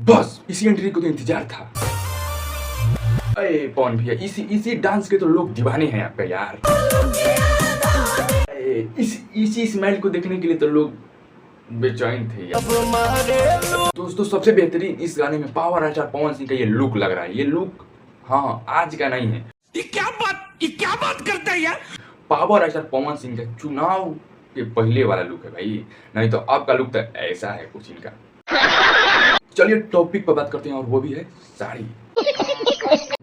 बस इसी एंट्री को तो इंतजार था। अरे पवन भैया, इसी डांस के तो लोग दीवाने हैं आपका यार। इसी स्माइल को देखने के लिए तो लोग बेचैन थे यार। दोस्तों सबसे बेहतरीन इस गाने में पावर स्टार पवन सिंह का ये लुक लग रहा है। ये लुक हाँ आज का नहीं है। ये क्या बात करता है यार। पावर स्टार पवन सिंह का चुनाव के पहले वाला लुक है भाई, नहीं तो अब का लुक तो ऐसा है कुछ इनका। चलिए टॉपिक पर बात करते हैं और वो भी है साड़ी।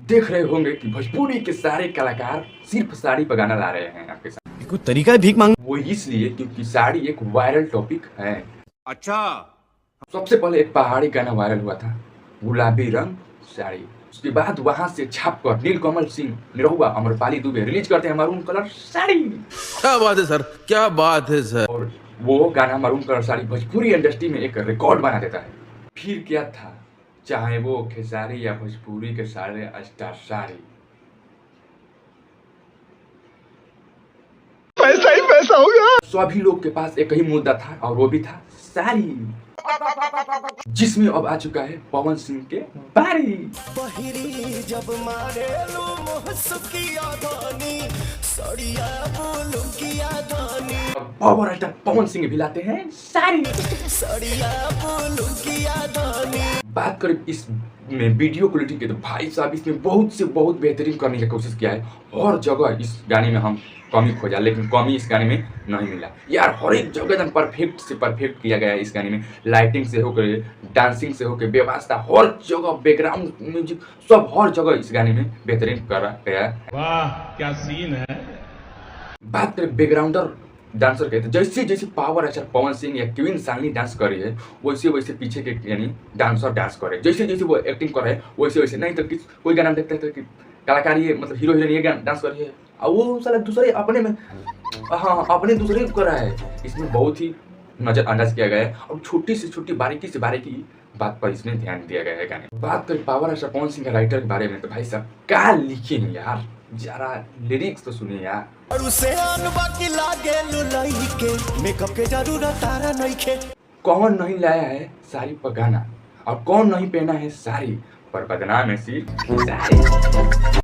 देख रहे होंगे कि भोजपुरी के सारे कलाकार सिर्फ साड़ी पर गाना ला रहे हैं आपके साथ। कोई तरीका है भीख मांग? वो इसलिए क्योंकि साड़ी एक वायरल टॉपिक है। अच्छा, सबसे पहले एक पहाड़ी गाना वायरल हुआ था, गुलाबी रंग साड़ी। उसके बाद वहां से छाप कर नीलकमल सिंह, निरहुआ, अमरपाली दुबे रिलीज करते हैं मरून कलर साड़ी। क्या बात है सर, क्या बात है सर। और वो गाना maroon colour sari Bhojpuri industry में एक रिकॉर्ड बना देता है। फिर क्या था, चाहे वो खेसारी या भोजपुरी के सारे स्टार साड़ी, पैसा ही पैसा होगा। सभी लोग के पास एक ही मुद्दा था और वो भी था साड़ी, जिसमें अब आ चुका है पवन सिंह के बारी। जब मारे low power star Pawan Singh भी लाते हैं साड़ी। बात करें इस में वीडियो क्वालिटी के तो भाई साहब इसमें बहुत से बहुत बेहतरीन करने की कोशिश किया है। हर जगह इस गाने में हम कमी खोजा, लेकिन कमी इस गाने में नहीं मिला यार। हर एक जगह एकदम परफेक्ट से परफेक्ट किया गया है इस गाने में। लाइटिंग से होकर, डांसिंग से होकर, व्यवस्था, हर जगह बैकग्राउंड म्यूजिक सब हर जगह इस गाने में बेहतरीन करा गया है। वाह क्या सीन है। बात करें बैकग्राउंडर डांसर के, तो जैसे जैसे पावर स्टार पवन सिंह या क्वीन सानी डांस कर रही है वैसे वैसे पीछे के यानी डांसर डांस करे, जैसे जैसे वो एक्टिंग कर रहे हैं वैसे वैसे। नहीं तो कोई गाना देखते हैं कि कलाकार ये मतलब हीरो हीरोइन ये डांस कर रही है और वो साला दूसरे अपने में अपने दूसरे कर रहा है। इसमें बहुत ही नजरअंदाज किया गया है और छोटी से छोटी बारीकी से बारीकी बात पर इसमें ध्यान दिया गया है गाने। बात करें पावर स्टार पवन सिंह के राइटर के बारे में, तो भाई साहब क्या लिखे हैं यार, जरा लिरिक्स तो सुनिए यार। और उसे बाकी लागे लुलाई के मेकअप के जरूरत तारा नहीं खे। कौन नहीं लाया है साड़ी पर गाना और कौन नहीं पहना है साड़ी पर बदनाम है सिर्फ साड़ी।